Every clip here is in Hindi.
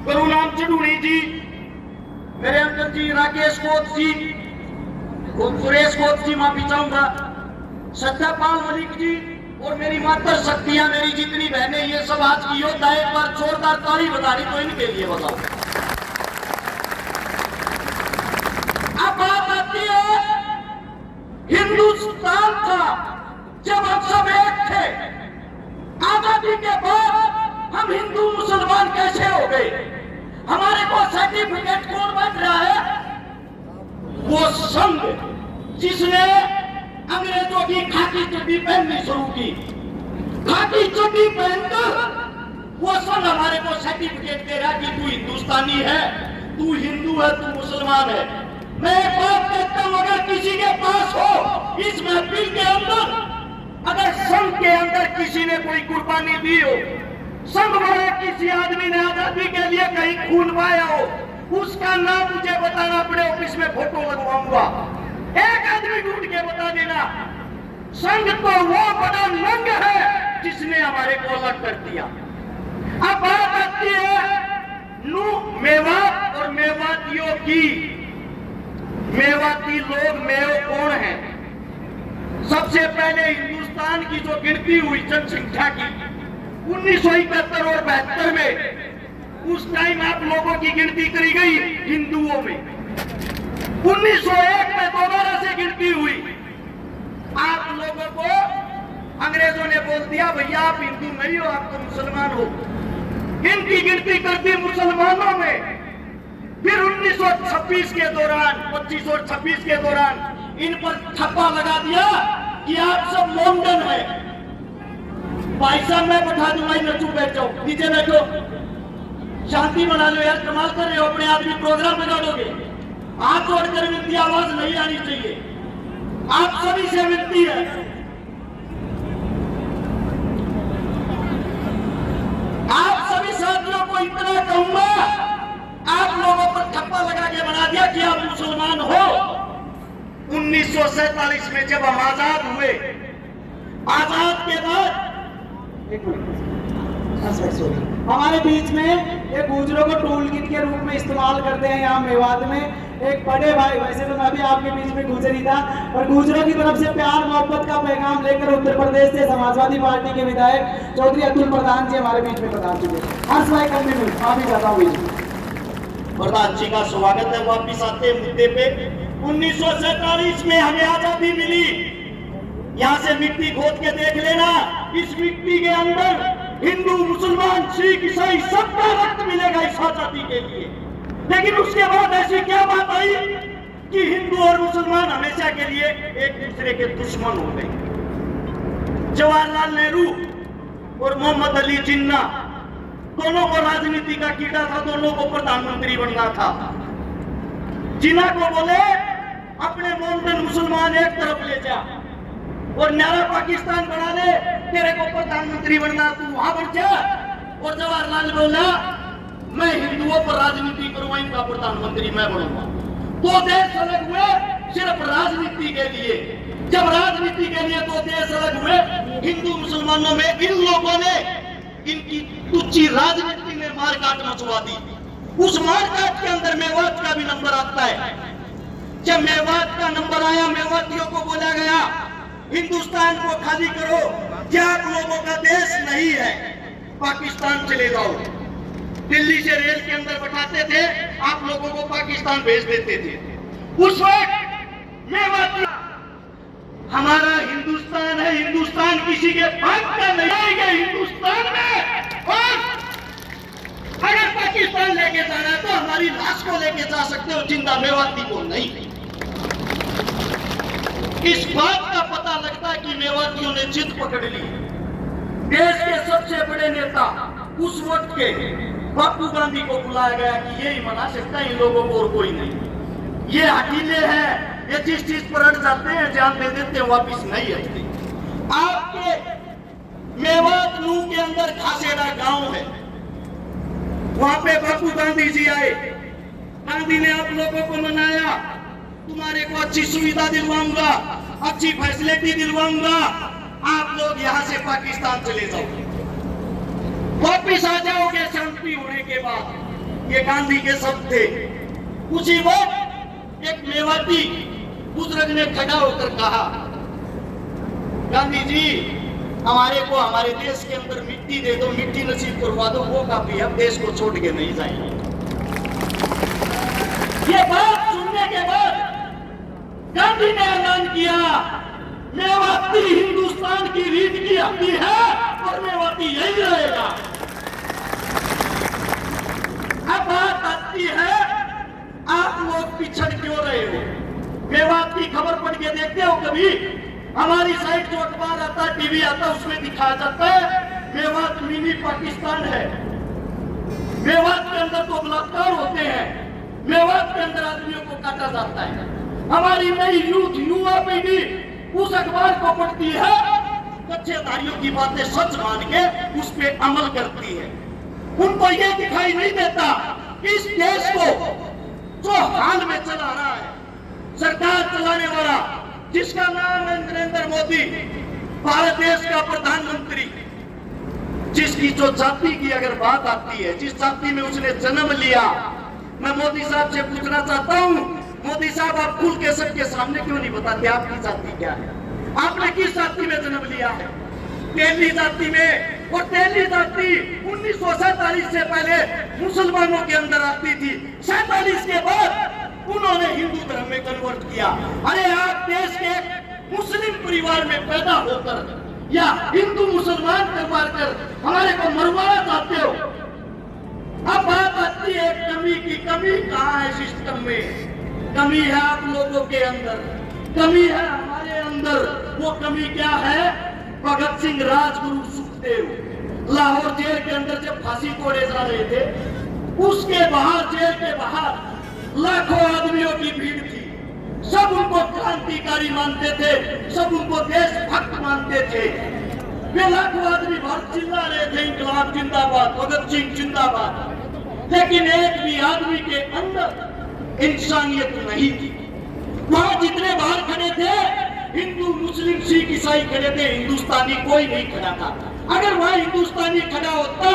गुरुनाम चढ़ूणी जी, मेरे अंकल जी राकेश कोत जी, सुरेश कोत जी, माफी चाहूंगा, सत्यापाल मलिक जी और मेरी माता शक्तियां, मेरी जितनी बहनें, ये सब आज की योद्धा, एक बार जोरदार ताली बता रही तो इनके लिए बताओ। अब बात आती है हिंदुस्तान का, जब हम सब एक थे, आजादी के बाद हम हिंदू मुसलमान कैसे हो गए? हमारे को सर्टिफिकेट कौन बन रहा है? वो संघ जिसने अंग्रेजों की खाकी चड्डी पहननी शुरू की, खाकी चड्डी पहनकर वो संघ हमारे को सर्टिफिकेट दे रहा कि तू हिंदुस्तानी है, तू हिंदू है, तू मुसलमान है। मैं एक बात कहता हूं, अगर किसी के पास हो इस महफिल के अंदर, अगर संघ के अंदर किसी ने कोई कुर्बानी दी हो, संघ वाले किसी आदमी ने आजादी के लिए कहीं खून पाया हो, उसका नाम मुझे बताना पड़े, ऑफिस में फोटो लगवाऊंगा। एक आदमी ढूंढ के बता देना। संघ तो वो बड़ा नंग है जिसने हमारे को अलग कर दिया। अब बात आती है नू मेवात और मेवातियों की। मेवाती लोग मेव कौन है? सबसे पहले हिंदुस्तान की जो गिनती हुई जनसंख्या की 1971 और 72 में, उस टाइम आप लोगों की गिनती करी गई हिंदुओं में। 1901 में दोबारा से गिनती हुई। आप लोगों को अंग्रेजों ने बोल दिया भैया आप हिंदू नहीं हो, आप तो मुसलमान हो। इनकी गिनती कर दी मुसलमानों में। फिर 1926 के दौरान, 25 और 26 के दौरान इन पर ठप्पा लगा दिया कि आप सब मोमडन है। भाई साहब मैं बैठा दूंगा, इधर चुप बैठ जाओ, नीचे बैठो, शांति बना लो यार, कमाल कर रहे हो, अपने आदमी प्रोग्राम बिगाड़ोगे। हाथ जोड़कर विनती, आवाज नहीं आनी चाहिए, आप सभी से विनती है। आप सभी साथियों को इतना कहूंगा, आप लोगों पर ठप्पा लगा के बना दिया कि आप मुसलमान हो। 1947 में जब हम आजाद हुए, आजाद के बाद हमारे बीच में एक गुजरों को टूल किट के रूप में इस्तेमाल करते हैं। यहाँ मेवात में एक बड़े भाई, वैसे तो मैं भी आपके बीच में गुजरी था, और गुजरों की तरफ से प्यार मोहब्बत का पैगाम लेकर उत्तर प्रदेश से समाजवादी पार्टी के विधायक चौधरी अतुल प्रधान जी हमारे बीच में पधार चुके हैं। हर्ष भाई कंटिन्यू, माफी चाहता हूँ। प्रधान जी का स्वागत है। वापिस आते मुद्दे पे, 1947 में हमें आजादी मिली। यहाँ से मिट्टी खोद के देख लेना, इस मिट्टी के अंदर हिंदू, मुसलमान, सिख, ईसाई सबका रक्त मिलेगा इस आजादी के लिए। लेकिन उसके बाद ऐसी क्या बात आई कि हिंदू और मुसलमान हमेशा के लिए एक दूसरे के दुश्मन हो गए। जवाहरलाल नेहरू और मोहम्मद अली जिन्ना दोनों को राजनीति का कीड़ा था, दोनों को प्रधानमंत्री बनना था। जिन्ना को बोले अपने मोमडन मुसलमान एक तरफ ले जा और न्यारा पाकिस्तान बना ले, तेरे को प्रधानमंत्री बनना, तू वहां बढ़ जा। और जवाहरलाल बोला मैं हिंदुओं पर राजनीति करूंगा, इनका प्रधानमंत्री मैं बनूंगा। दो देश अलग हुए सिर्फ राजनीति के लिए। जब राजनीति के लिए दो देश अलग हुए, हिंदू मुसलमानों में इन लोगों ने इनकी तुच्छी राजनीति ने मारकाट मचवा दी। उस मारकाट के अंदर मेवात का भी नंबर आता है। जब मेवात का नंबर आया, मेवातियों को बोला गया हिंदुस्तान को खाली करो, क्या आप लोगों का देश नहीं है, पाकिस्तान चले जाओ। दिल्ली से रेल के अंदर बैठाते थे, आप लोगों को पाकिस्तान भेज देते थे। उस वक्त मेवाती हमारा हिंदुस्तान है, हिंदुस्तान किसी के भाग का नहीं है हिंदुस्तान में। और अगर पाकिस्तान लेके जाना है तो हमारी लाश को लेके जा सकते हो, जिंदा मेवाती को नहीं। इस बात का पता लगता है कि मेवातियों ने जिद पकड़ ली। देश के सबसे बड़े नेता उस वक्त के बापू गांधी को बुलाया गया कि यही मना सकता है इन लोगों को और कोई नहीं। ये हकीले हैं, ये जिस चीज पर अड़ जाते हैं जान दे देते हैं, वापिस नहीं हटते। आपके मेवात नू के अंदर खासेड़ा गांव है, वहां पे बापू गांधी जी आए। गांधी ने आप लोगों को मनाया, तुम्हारे को अच्छी सुविधा दिलवाऊंगा, अच्छी फैसिलिटी दिलवाऊंगा, आप लोग यहाँ से पाकिस्तान चले जाओ, वापिस आ जाओगे शांति होने के बाद। ये गांधी के शब्द थे। उसी वक्त एक मेवाती बुजुर्ग ने खड़ा होकर कहा, गांधी जी हमारे को हमारे देश के अंदर मिट्टी दे दो, मिट्टी नसीब करवा दो, वो काफी, अब देश को छोड़ के नहीं जाएंगे। ये बात सुनने के बाद गांधी ने ऐलान किया, मेवाती हिंदुस्तान की रीत की हड्डी है और मेवाती यही रहेगा। अब बात आती है, आप लोग पिछड़ क्यों रहे हो? मेवात की खबर पढ़ के देखते हो कभी? हमारी साइड जो अखबार आता है, टीवी आता है, उसमें दिखाया जाता है मेवात मिनी पाकिस्तान है। मेवात के अंदर तो बलात्कार होते हैं, मेवात के अंदर आदमियों को काटा जाता है। हमारी नई युवा पीढ़ी उस अखबार को पढ़ती है, कच्चेदारियों की बातें सच मान के उस पर अमल करती है। उनको ये दिखाई नहीं देता कि इस देश को जो हाल में चला रहा है, सरकार चलाने वाला जिसका नाम है नरेंद्र मोदी, भारत देश का प्रधानमंत्री, जिसकी जो जाति की अगर बात आती है, जिस जाति में उसने जन्म लिया, मैं मोदी साहब से पूछना चाहता हूं, मोदी साहब आप खुल के सबके सामने क्यों नहीं बताते आपकी जाति क्या है? आपने किस जाति में जन्म लिया है? तेली जाति में। और तेली जाति 1947 से पहले मुसलमानों के अंदर आती थी, 47 के बाद उन्होंने हिंदू धर्म में कन्वर्ट किया। अरे आप देश के मुस्लिम परिवार में पैदा होकर या हिंदू मुसलमान करवा कर हमारे को मरवाना चाहते हो। अब बात आती है कमी की, कमी कहाँ है सिस्टम में? कमी है आप लोगों के अंदर, कमी है हमारे अंदर। वो कमी क्या है? भगत सिंह, राजगुरु, सुखदेव लाहौर जेल के अंदर जब फांसी तोड़े जा रहे थे, उसके बाहर, जेल के बाहर लाखों आदमियों की भीड़ थी। सब उनको क्रांतिकारी मानते थे, सब उनको देशभक्त मानते थे। वे लाखों आदमी बाहर चिल्ला रहे थे, इंकलाब जिंदाबाद, भगत सिंह जिंदाबाद। लेकिन एक भी आदमी के अंदर इंसानियत नहीं थी। वहां जितने बाहर खड़े थे, हिंदू, मुस्लिम, सिख, ईसाई खड़े थे, हिंदुस्तानी कोई नहीं खड़ा था। अगर वहां हिंदुस्तानी खड़ा होता,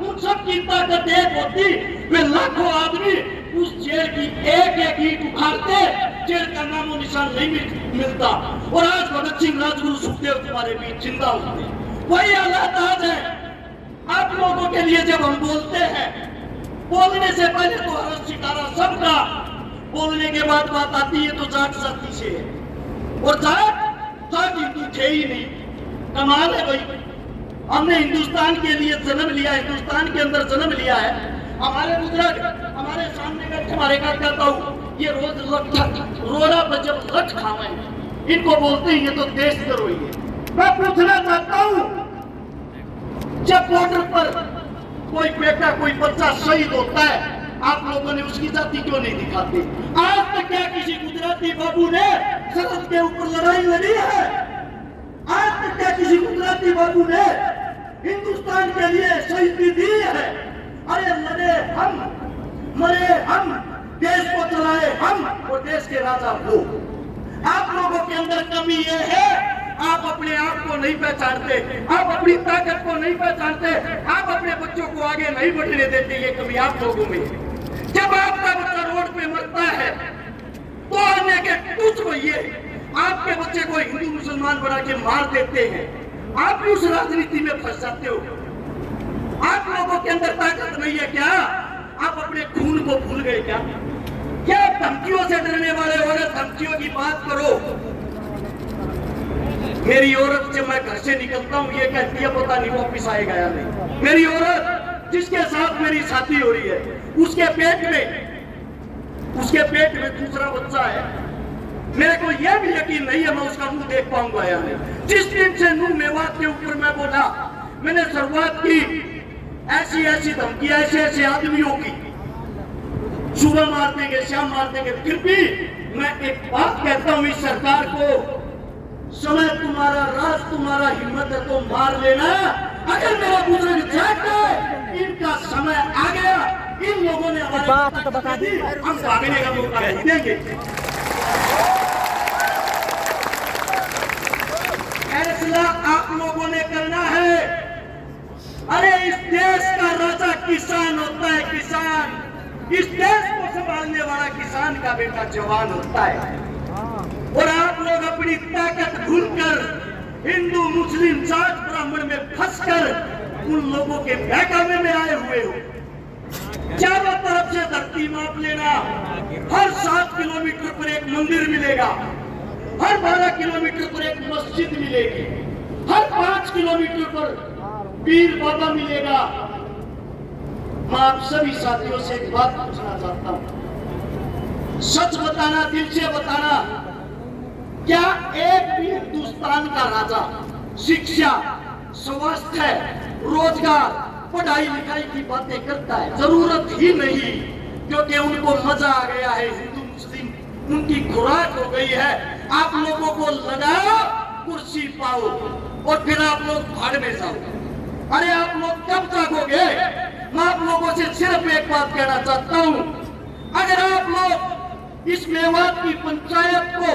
उन सब की ताकत एक होती, वे लाखों आदमी उस जेल की एक एक ईंट उखाड़ते, जेल का नामो निशान नहीं मिलता। और आज भगत सिंह, राजगुरु, सुखदेव तुम्हारे बीच जिंदा होते। वही हालात आज है आप लोगों के लिए। जब हम बोलते हैं, बोलने से पहले तो हर्ष शिकारा सबका, बोलने के बाद बात आती है तो जाट जाति से है। और जाट हिंदू थे ही नहीं। कमाल है भाई, हमने हिंदुस्तान के लिए जन्म लिया, हिंदुस्तान के अंदर जन्म लिया है। हमारे बुजुर्ग हमारे सामने बैठे, हमारे का कहता हूँ, ये रोज रोड़ा पर जब लठ खावे, इनको बोलते हैं ये तो देशद्रोही है। मैं पूछना चाहता हूँ, जब बॉर्डर पर कोई बेटा, कोई बच्चा शहीद होता है, आप लोगों ने उसकी जाति क्यों नहीं दिखाते? आज तक क्या किसी गुजराती बाबू ने सरहद के ऊपर लड़ाई लड़ी है? आज तक क्या किसी गुजराती बाबू ने हिंदुस्तान के लिए शहीदी दी है? अरे लड़े हम, मरे हम, देश को चलाए हम और देश के राजा वो। आप लोगों के अंदर कमी ये है, आप अपने आप को नहीं पहचानते, आप अपनी ताकत को नहीं पहचानते, आप अपने बच्चों को आगे नहीं बढ़ने देते। ये कमी आप लोगों में। जब आपका बच्चा रोड पे मरता है तो अन्य के कुछ भैये आपके बच्चे को हिंदू मुसलमान बना के मार देते हैं। आप भी उस राजनीति में फंस जाते हो। आप लोगों के अंदर ताकत नहीं है क्या? आप अपने खून को भूल गए क्या? क्या धमकियों से डरने वाले हो? धमकियों की बात करो। मेरी औरत जब मैं घर से निकलता हूँ ये कहती है पता नहीं वापिस आएगा या नहीं। मेरी औरत जिसके साथ मेरी शादी हो रही है, उसके पेट में दूसरा बच्चा है। मेरे को यह भी यकीन नहीं है मैं उसका मुंह देख पाऊंगा या नहीं। जिस दिन से नूह मेवात के ऊपर मैं बोला, मैंने शुरुआत की ऐसी ऐसी धमकी, ऐसे ऐसे आदमियों की, सुबह मार देंगे, शाम मार देंगे। फिर भी मैं एक बात कहता हूं इस सरकार को, समय तुम्हारा, राज तुम्हारा, हिम्मत है तो मार लेना। अगर मेरा बुजुर्ग जाग गए, इनका समय आ गया, इन लोगों ने हमारी बात तो बता दी, हम भागने का मौका नहीं देंगे। फैसला आप लोगों ने करना है। अरे इस देश का राजा किसान होता है, किसान। इस देश को संभालने वाला किसान का बेटा जवान होता है। और आप लोग अपनी ताकत भूलकर हिंदू मुस्लिम जाट ब्राह्मण में फंसकर उन लोगों के बहकावे में आए हुए हो। चारों तरफ से धरती माप लेना, हर 7 किलोमीटर पर एक मंदिर मिलेगा, हर 12 किलोमीटर पर एक मस्जिद मिलेगी, हर 5 किलोमीटर पर पीर बाबा मिलेगा। मैं आप सभी साथियों से एक बात पूछना चाहता हूं, सच बताना, दिल से बताना, क्या एक भी हिंदुस्तान का राजा शिक्षा, स्वास्थ्य, रोजगार, पढ़ाई लिखाई की बातें करता है? जरूरत ही नहीं, क्योंकि उनको मजा आ गया है। हिंदू मुस्लिम उनकी खुराक हो गई है। आप लोगों को लगाओ, कुर्सी पाओ और फिर आप लोग भाड़ में जाओ। अरे आप लोग कब जागोगे? मैं आप लोगों से सिर्फ एक बात कहना चाहता हूं, अगर आप लोग इस मेवात की पंचायत को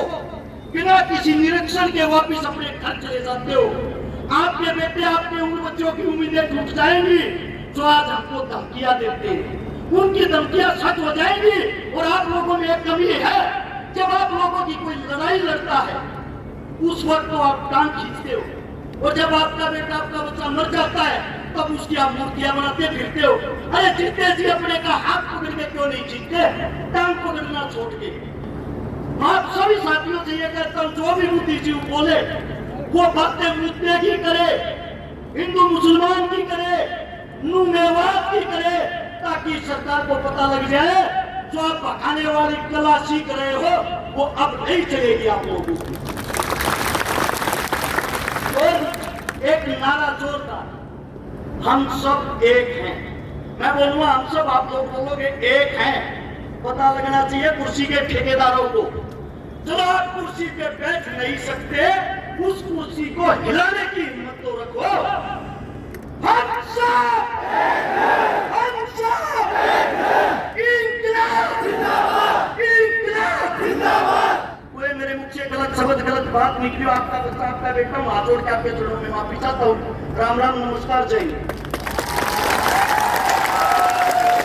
बिना किसी निरीक्षण के वापिस अपने घर चले जाते हो, आपके बेटे, आपके उन बच्चों की उम्मीदें टूट जाएंगी जो आज हमको धमकियां देते हैं। उनकी धमकियां सच हो जाएंगी। और आप लोगों में एक कमी है, जब आप लोगों की कोई लड़ाई लड़ता है उस वक्त तो आप टांग खींचते हो, और जब आपका बेटा, आपका बच्चा मर जाता है तब उसकी आप मूर्तियां बनाते फिरते हो। अरे जीते जी अपने का हाथ पकड़ के क्यों नहीं जीतते, टांग पकड़ना छोड़ के? आप सभी साथियों से ये कहता हूं, जो भी बुद्धिजीवी बोले वो बातें मुद्दे की करे, हिंदू मुसलमान की करे, नू मेवात की करे, ताकि सरकार को पता लग जाए जो आप भगाने वाली कला सीख रहे हो वो अब नहीं चलेगी आप लोगों की। और एक नारा जोरदार, हम सब एक हैं। मैं बोलूंगा हम सब, आप लोग बोलोगे एक हैं। पता लगना चाहिए कुर्सी के ठेकेदारों को, जब आप कुर्सी पे बैठ नहीं सकते उस कुर्सी को हिलाने की हिम्मत तो रखो। हम सब इंकलाब जिंदाबाद, इंकलाब जिंदाबाद। कोई मेरे मुख से गलत शब्द, गलत बात निकली, आपका बच्चा, आपका बेटा, हाथ जोड़ के आपके चरणों में माफी चाहता हूँ। राम राम, नमस्कार, जय हिंद।